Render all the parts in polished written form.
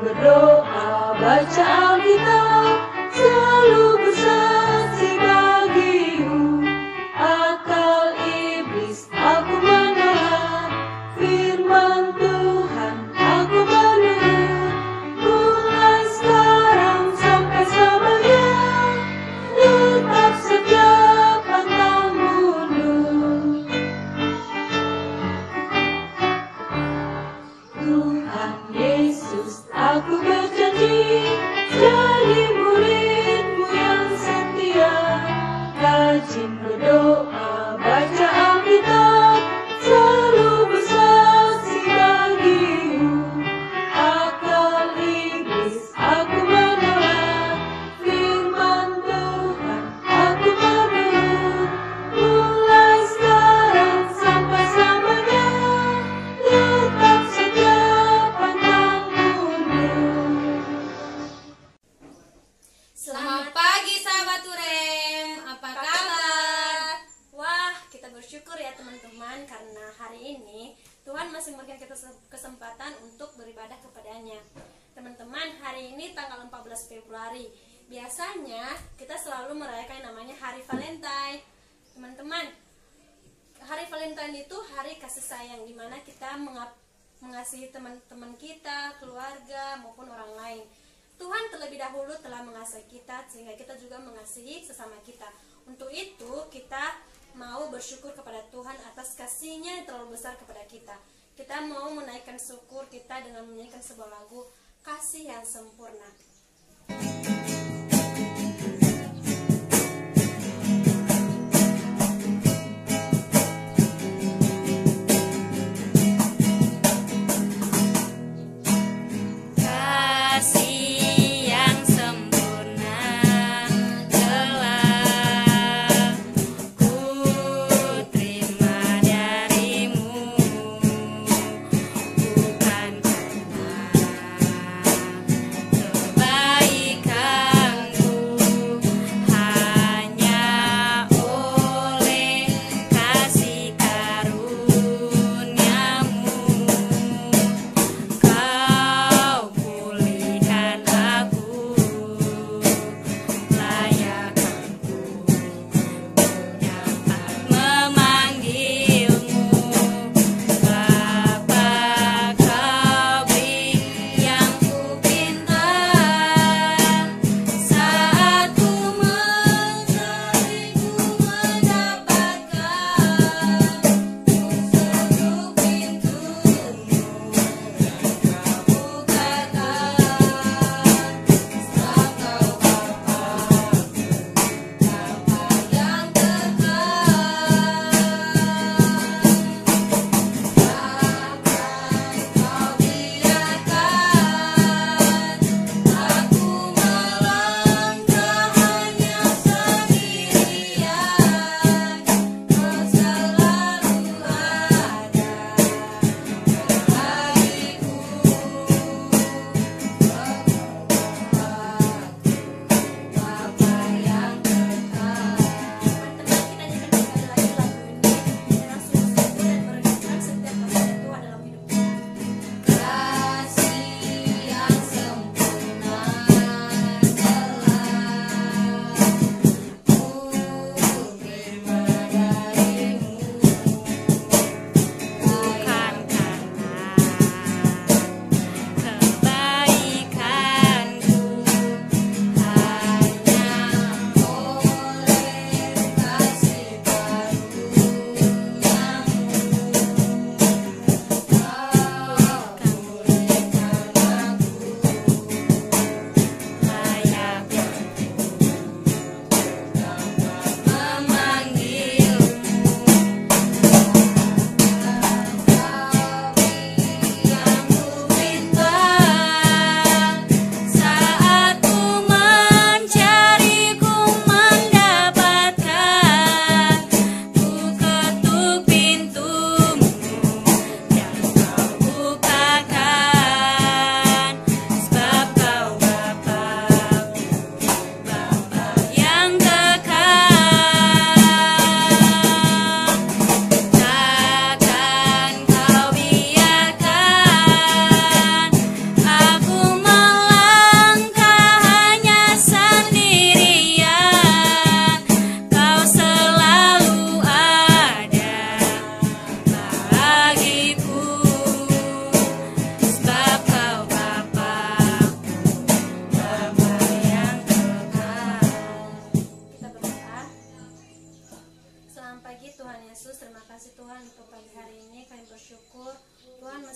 berdoa, baca Alkitab, selalu bersaksi bagimu. Akal iblis aku menolak, firman Tuhan aku menurut. Mulai sekarang sampai selamanya, tetap setia pantang mundur. Tuhan Yesus, aku berjanji jadi murid-Mu yang setia. Rajin berdoa, baca Alkitab, selalu bersaksi bagimu. Akal iblis aku menolak, firman Tuhan aku menurut. Mulai sekarang sampai selamanya, tetap setia pantang mundur. Selamat pagi sahabat Urem, apa kabar? Wah, kita bersyukur ya teman-teman karena hari ini Tuhan masih memberikan kita kesempatan untuk beribadah kepadanya. Teman-teman, hari ini tanggal 14 Februari. Biasanya kita selalu merayakan yang namanya Hari Valentine. Teman-teman, Hari Valentine itu hari kasih sayang, dimana kita mengasihi teman-teman kita, keluarga maupun orang lain. Tuhan terlebih dahulu telah mengasihi kita sehingga kita juga mengasihi sesama kita. Untuk itu kita mau bersyukur kepada Tuhan atas kasih-Nya yang terlalu besar kepada kita. Kita mau menaikkan syukur kita dengan menyanyikan sebuah lagu Kasih yang Sempurna. Kasih yang sempurna telah ku terima darimu, bukan karena kebaikan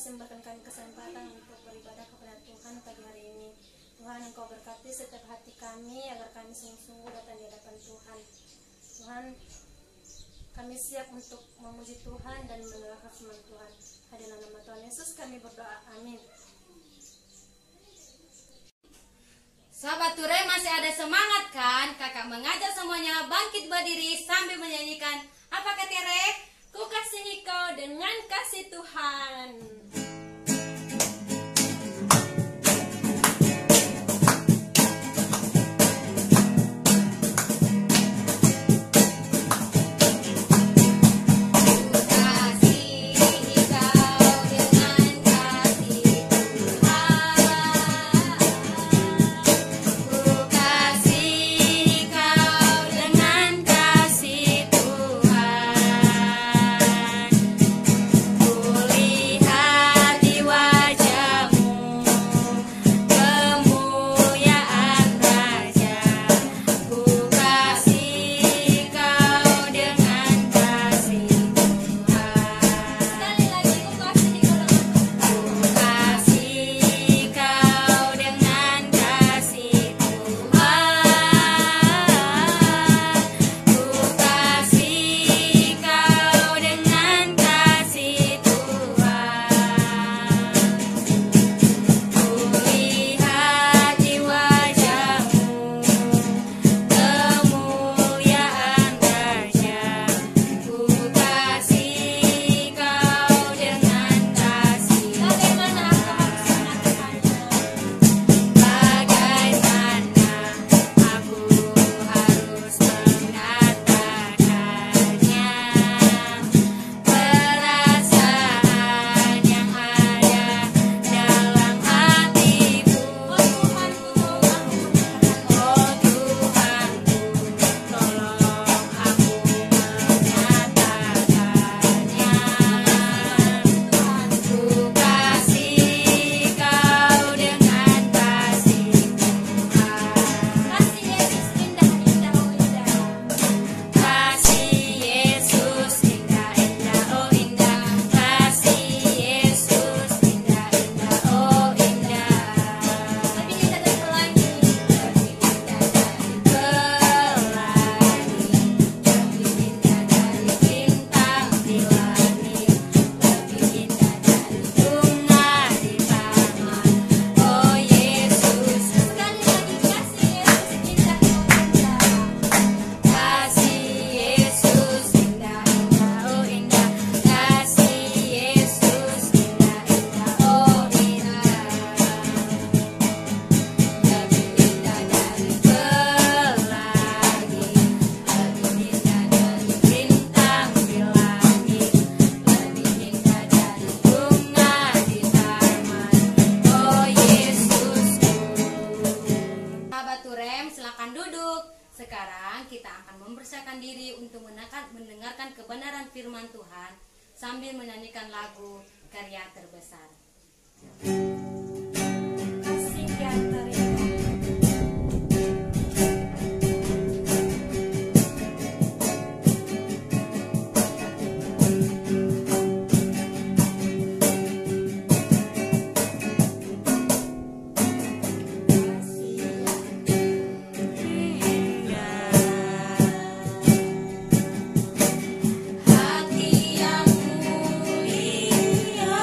masih memberikan kami kesempatan untuk beribadah kepada Tuhan pagi hari ini. Tuhan, Engkau berkati setiap hati kami agar kami sungguh-sungguh datang di hadapan Tuhan. Tuhan, kami siap untuk memuji Tuhan dan mendengarkan firman Tuhan. Dalam nama Tuhan Yesus kami berdoa, amin. Sahabat Ture, masih ada semangat kan? Kakak mengajak semuanya bangkit berdiri sambil menyanyikan, apakah Tere? Ku kasihi kau dengan kasih Tuhan. Sekarang kita akan mempersiapkan diri untuk mendengarkan kebenaran firman Tuhan sambil menyanyikan lagu Karya Terbesar. Kasih yang terindah. Hati yang mulia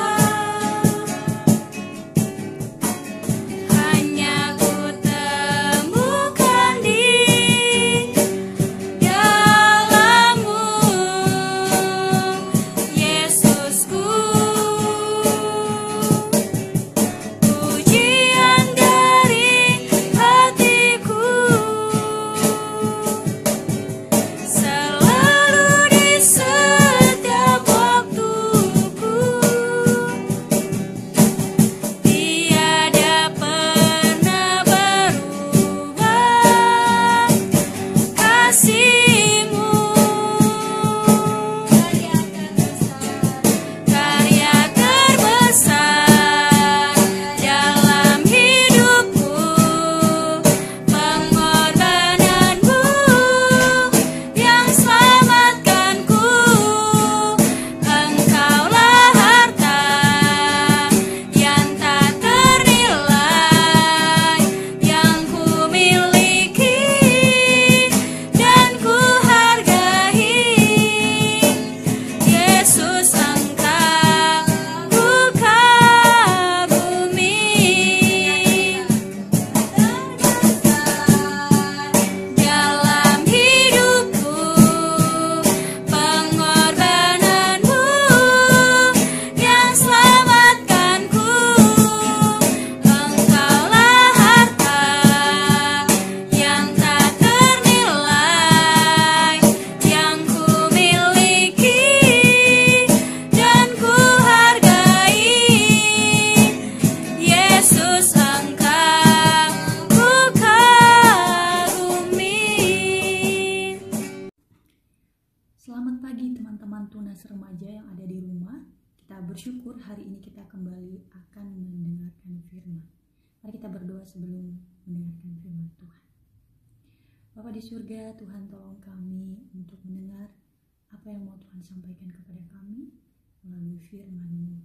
Tunas remaja yang ada di rumah, kita bersyukur hari ini kita kembali akan mendengarkan firman. Mari kita berdoa sebelum mendengarkan firman Tuhan. Bapa di surga, Tuhan tolong kami untuk mendengar apa yang mau Tuhan sampaikan kepada kami melalui firman-Mu.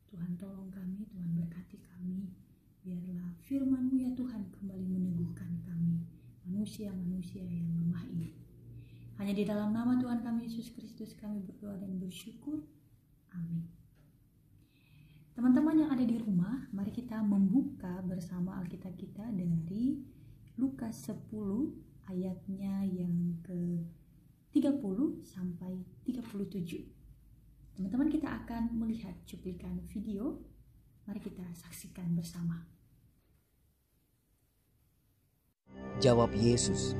Tuhan tolong kami, Tuhan berkati kami. Biarlah firman-Mu ya Tuhan kembali meneguhkan kami, manusia-manusia yang lemah ini. Hanya di dalam nama Tuhan kami Yesus Kristus kami berdoa dan bersyukur. Amin. Teman-teman yang ada di rumah, mari kita membuka bersama Alkitab kita dari Lukas 10 ayatnya yang ke-30 sampai 37. Teman-teman, kita akan melihat cuplikan video. Mari kita saksikan bersama. Jawab Yesus,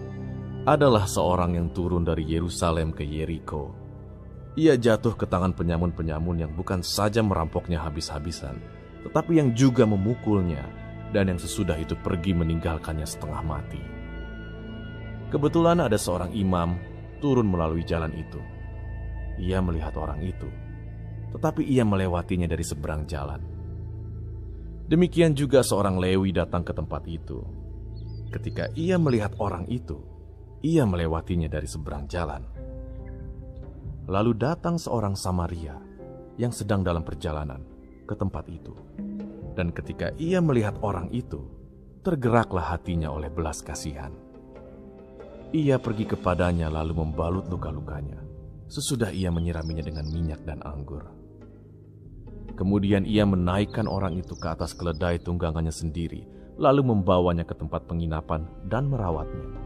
adalah seorang yang turun dari Yerusalem ke Yeriko. Ia jatuh ke tangan penyamun-penyamun yang bukan saja merampoknya habis-habisan, tetapi yang juga memukulnya, dan yang sesudah itu pergi meninggalkannya setengah mati. Kebetulan ada seorang imam turun melalui jalan itu. Ia melihat orang itu, tetapi ia melewatinya dari seberang jalan. Demikian juga seorang Lewi datang ke tempat itu. Ketika ia melihat orang itu, ia melewatinya dari seberang jalan. Lalu datang seorang Samaria yang sedang dalam perjalanan ke tempat itu. Dan ketika ia melihat orang itu, tergeraklah hatinya oleh belas kasihan. Ia pergi kepadanya lalu membalut luka-lukanya, sesudah ia menyiraminya dengan minyak dan anggur. Kemudian ia menaikkan orang itu ke atas keledai tunggangannya sendiri, lalu membawanya ke tempat penginapan dan merawatnya.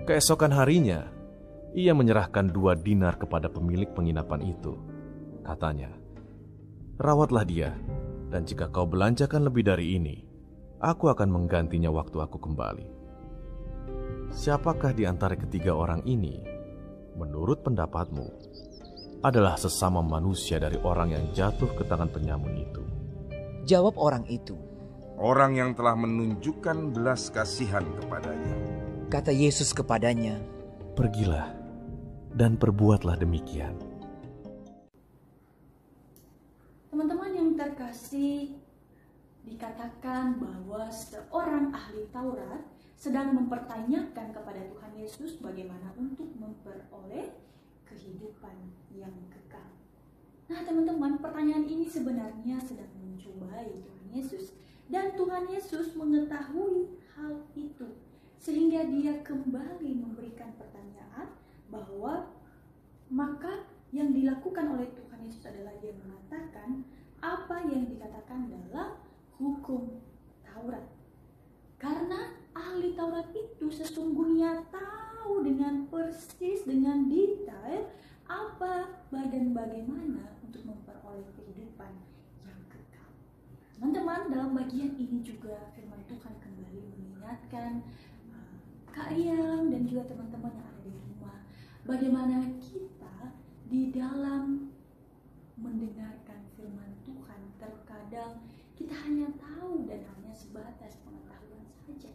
Keesokan harinya, ia menyerahkan 2 dinar kepada pemilik penginapan itu. Katanya, "Rawatlah dia, dan jika kau belanjakan lebih dari ini, aku akan menggantinya waktu aku kembali." Siapakah di antara ketiga orang ini, menurut pendapatmu, adalah sesama manusia dari orang yang jatuh ke tangan penyamun itu? jawab orang itu. Orang yang telah menunjukkan belas kasihan kepadanya. Kata Yesus kepadanya, Pergilah dan perbuatlah demikian. Teman-teman yang terkasih, dikatakan bahwa seorang ahli Taurat sedang mempertanyakan kepada Tuhan Yesus bagaimana untuk memperoleh kehidupan yang kekal. Nah teman-teman, pertanyaan ini sebenarnya sedang mencobai Tuhan Yesus. Dan Tuhan Yesus mengetahui hal itu. Sehingga dia kembali memberikan pertanyaan bahwa maka yang dilakukan oleh Tuhan Yesus adalah dia mengatakan apa yang dikatakan dalam hukum Taurat. Karena ahli Taurat itu sesungguhnya tahu dengan persis, dengan detail apa dan bagaimana untuk memperoleh kehidupan yang kekal. Teman-teman, dalam bagian ini juga firman Tuhan kembali mengingatkan Kak Yang dan juga teman-teman yang ada di rumah, bagaimana kita di dalam mendengarkan firman Tuhan terkadang kita hanya tahu dan hanya sebatas pengetahuan saja.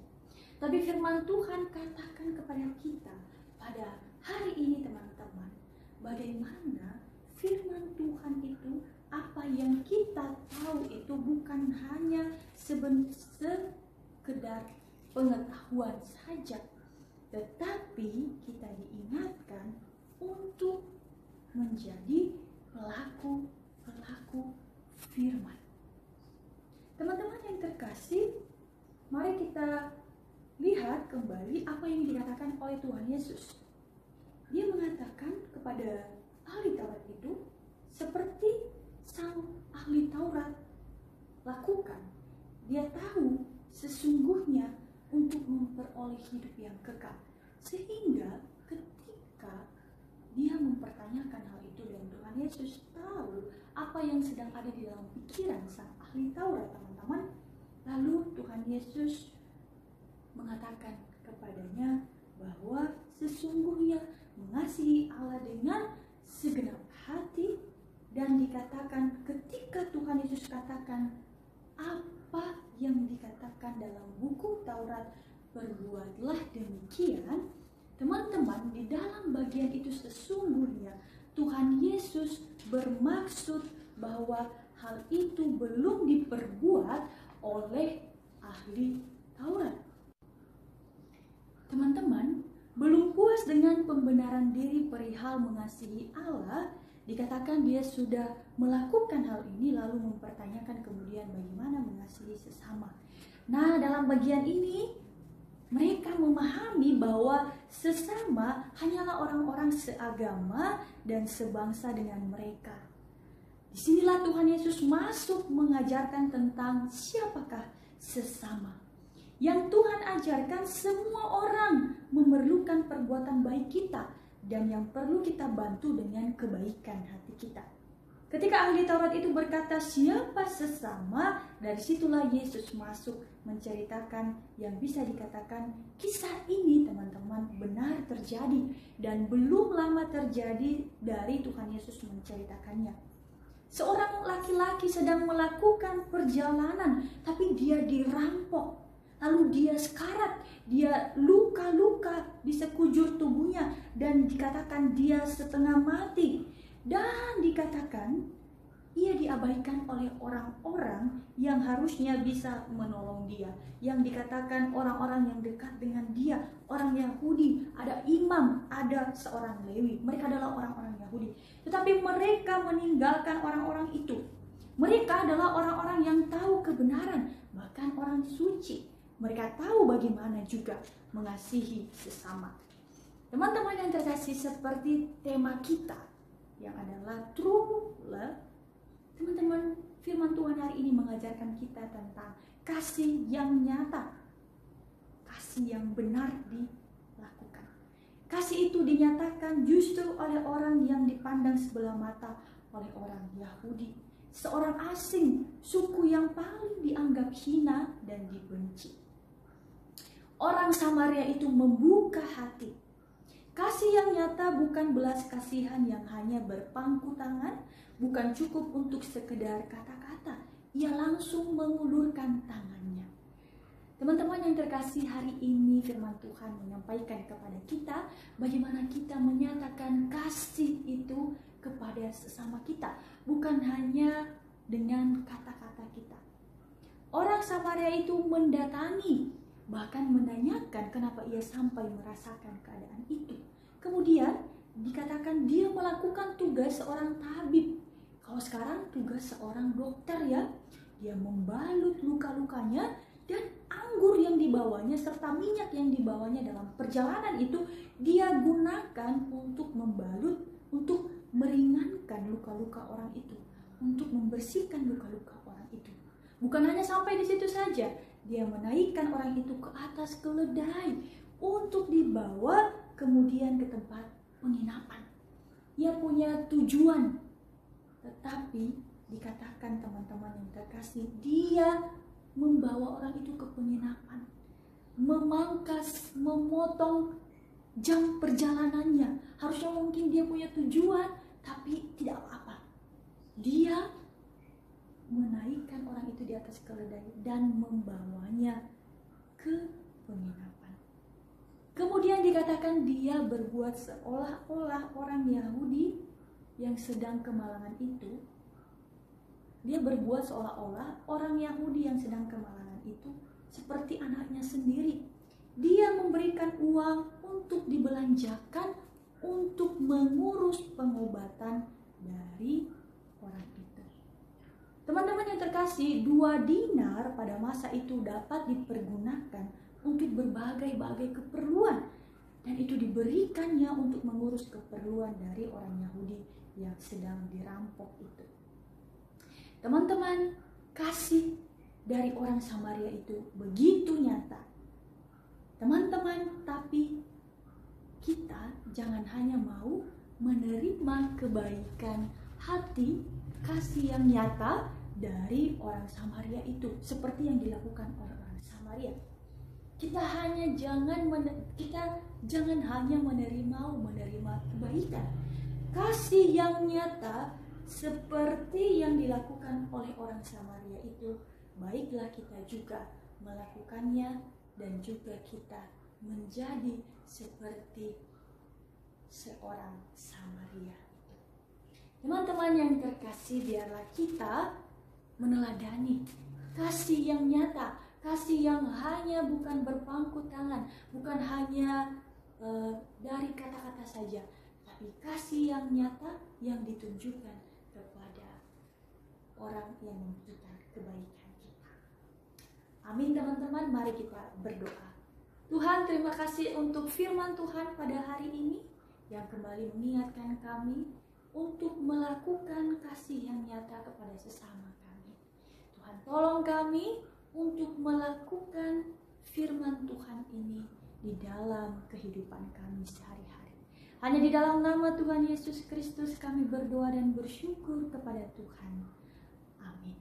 Tapi firman Tuhan katakan kepada kita pada hari ini teman-teman, bagaimana firman Tuhan itu apa yang kita tahu itu bukan hanya sekedar pengetahuan saja, tetapi kita diingatkan untuk menjadi pelaku firman. Teman-teman yang terkasih, mari kita lihat kembali apa yang dikatakan oleh Tuhan Yesus. Dia mengatakan kepada ahli Taurat itu seperti sang ahli Taurat lakukan. Dia tahu sesungguhnya untuk memperoleh hidup yang kekal. Sehingga ketika dia mempertanyakan hal itu dan Tuhan Yesus tahu apa yang sedang ada di dalam pikiran sang ahli Taurat, teman-teman, lalu Tuhan Yesus mengatakan kepadanya bahwa sesungguhnya mengasihi Allah dengan segenap hati, dan dikatakan ketika Tuhan Yesus katakan apa yang dikatakan dalam buku Taurat, berbuatlah demikian, teman-teman, di dalam bagian itu sesungguhnya Tuhan Yesus bermaksud bahwa hal itu belum diperbuat oleh ahli Taurat. Teman-teman, belum puas dengan pembenaran diri perihal mengasihi Allah, dikatakan dia sudah melakukan hal ini lalu mempertanyakan kemudian bagaimana mengasihi sesama. Nah, dalam bagian ini mereka memahami bahwa sesama hanyalah orang-orang seagama dan sebangsa dengan mereka. Disinilah Tuhan Yesus masuk mengajarkan tentang siapakah sesama. Yang Tuhan ajarkan, semua orang memerlukan perbuatan baik kita dan yang perlu kita bantu dengan kebaikan hati kita. Ketika ahli Taurat itu berkata siapa sesama, dari situlah Yesus masuk menceritakan yang bisa dikatakan kisah ini teman-teman benar terjadi dan belum lama terjadi dari Tuhan Yesus menceritakannya. Seorang laki-laki sedang melakukan perjalanan tapi dia dirampok. Lalu dia sekarat, dia luka-luka di sekujur tubuhnya dan dikatakan dia setengah mati. Dan dikatakan ia diabaikan oleh orang-orang yang harusnya bisa menolong dia. Yang dikatakan orang-orang yang dekat dengan dia, orang Yahudi, ada imam, ada seorang Lewi. Mereka adalah orang-orang Yahudi. Tetapi mereka meninggalkan orang-orang itu. Mereka adalah orang-orang yang tahu kebenaran, bahkan orang suci. Mereka tahu bagaimana juga mengasihi sesama. Teman-teman yang terkasih, seperti tema kita yang adalah true love, teman-teman, firman Tuhan hari ini mengajarkan kita tentang kasih yang nyata, kasih yang benar dilakukan. Kasih itu dinyatakan justru oleh orang yang dipandang sebelah mata oleh orang Yahudi, seorang asing, suku yang paling dianggap hina dan dibenci. Orang Samaria itu membuka hati. Kasih yang nyata bukan belas kasihan yang hanya berpangku tangan, bukan cukup untuk sekedar kata-kata. Ia langsung mengulurkan tangannya. Teman-teman yang terkasih, hari ini firman Tuhan menyampaikan kepada kita bagaimana kita menyatakan kasih itu kepada sesama kita, bukan hanya dengan kata-kata kita. Orang Samaria itu mendatangi, bahkan menanyakan kenapa ia sampai merasakan keadaan itu. Kemudian dikatakan dia melakukan tugas seorang tabib. Kalau sekarang tugas seorang dokter ya. Dia membalut luka-lukanya dan anggur yang dibawanya serta minyak yang dibawanya dalam perjalanan itu dia gunakan untuk membalut, untuk meringankan luka-luka orang itu, untuk membersihkan luka-luka orang itu. Bukan hanya sampai di situ saja, dia menaikkan orang itu ke atas keledai untuk dibawa kemudian ke tempat penginapan. Ia punya tujuan, tetapi dikatakan teman-teman yang terkasih, dia membawa orang itu ke penginapan, memangkas, memotong jam perjalanannya. Harusnya mungkin dia punya tujuan, tapi tidak apa-apa. Dia menaikkan orang itu di atas keledai dan membawanya ke penginapan. Kemudian dikatakan dia berbuat seolah-olah orang Yahudi yang sedang kemalangan itu. Dia berbuat seolah-olah orang Yahudi yang sedang kemalangan itu seperti anaknya sendiri. Dia memberikan uang untuk dibelanjakan untuk mengurus pengobatan dari orang itu. Teman-teman yang terkasih, 2 dinar pada masa itu dapat dipergunakan untuk berbagai-bagai keperluan. Dan itu diberikannya untuk mengurus keperluan dari orang Yahudi yang sedang dirampok itu. Teman-teman, kasih dari orang Samaria itu begitu nyata. Teman-teman, tapi kita jangan hanya mau menerima kebaikan hati, kasih yang nyata dari orang Samaria itu seperti yang dilakukan oleh orang Samaria. Kita jangan hanya menerima kebaikan, kasih yang nyata seperti yang dilakukan oleh orang Samaria itu. Baiklah kita juga melakukannya dan juga kita menjadi seperti seorang Samaria. Teman-teman yang terkasih, biarlah kita meneladani kasih yang nyata, kasih yang hanya bukan berpangku tangan, bukan hanya dari kata-kata saja, tapi kasih yang nyata yang ditunjukkan kepada orang yang membutuhkan kebaikan kita. Amin teman-teman, mari kita berdoa. Tuhan, terima kasih untuk firman Tuhan pada hari ini yang kembali mengingatkan kami untuk melakukan kasih yang nyata kepada sesama kami. Tuhan, tolong kami untuk melakukan firman Tuhan ini di dalam kehidupan kami sehari-hari. Hanya di dalam nama Tuhan Yesus Kristus kami berdoa dan bersyukur kepada Tuhan. Amin.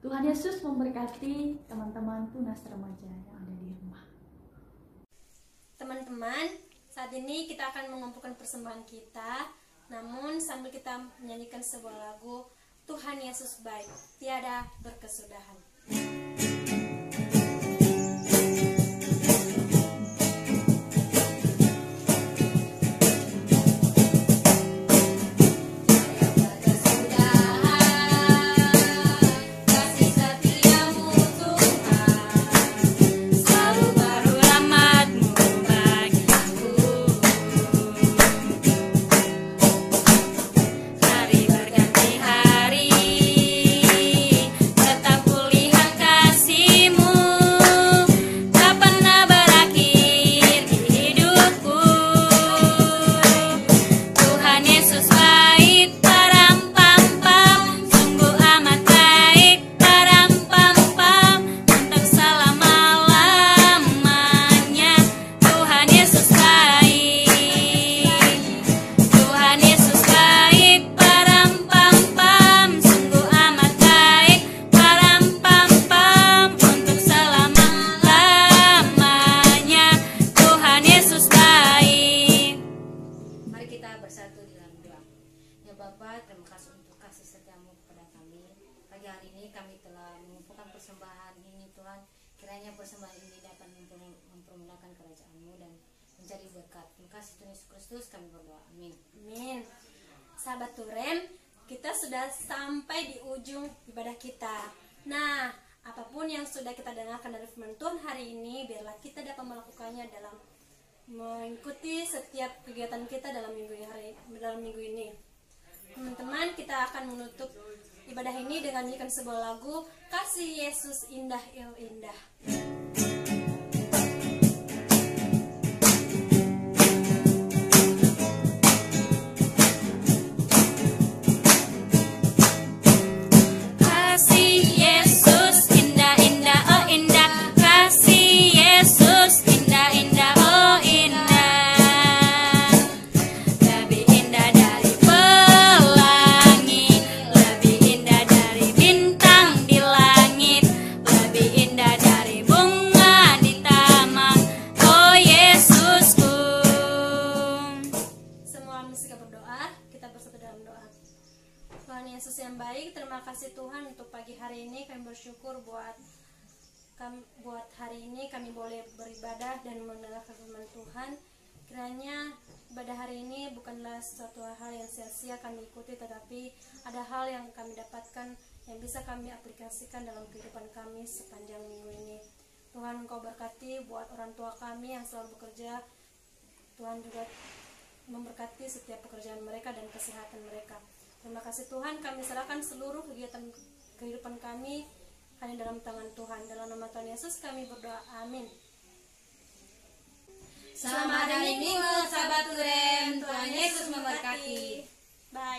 Tuhan Yesus memberkati teman-teman Tunas Remaja yang ada di rumah. Teman-teman, saat ini kita akan mengumpulkan persembahan kita. Namun sambil kita menyanyikan sebuah lagu, Tuhan Yesus baik, tiada berkesudahan. Kiranya persembahan ini dapat mempermudahkan kerajaan-Mu dan menjadi berkat. Terima kasih Tuhan Yesus Kristus, kami berdoa. Amin. Amin. Sahabat Turem, kita sudah sampai di ujung ibadah kita. Nah, apapun yang sudah kita dengarkan dari firman Tuhan hari ini, biarlah kita dapat melakukannya dalam mengikuti setiap kegiatan kita dalam minggu ini. Teman-teman, kita akan menutup ibadah ini dengan menyanyikan sebuah lagu, Kasih Yesus Indah Il Indah. Tuhan Yesus yang baik, terima kasih Tuhan untuk pagi hari ini. Kami bersyukur buat hari ini kami boleh beribadah dan mendengarkan firman Tuhan. Kiranya ibadah hari ini bukanlah suatu hal yang sia-sia kami ikuti, tetapi ada hal yang kami dapatkan yang bisa kami aplikasikan dalam kehidupan kami sepanjang minggu ini. Tuhan, Engkau berkati buat orang tua kami yang selalu bekerja. Tuhan juga memberkati setiap pekerjaan mereka dan kesehatan mereka. Terima kasih Tuhan, kami serahkan seluruh kegiatan kehidupan kami hanya dalam tangan Tuhan. Dalam nama Tuhan Yesus kami berdoa, amin. Selamat hari Minggu, sahabat Turem. Tuhan Yesus memberkati. Bye.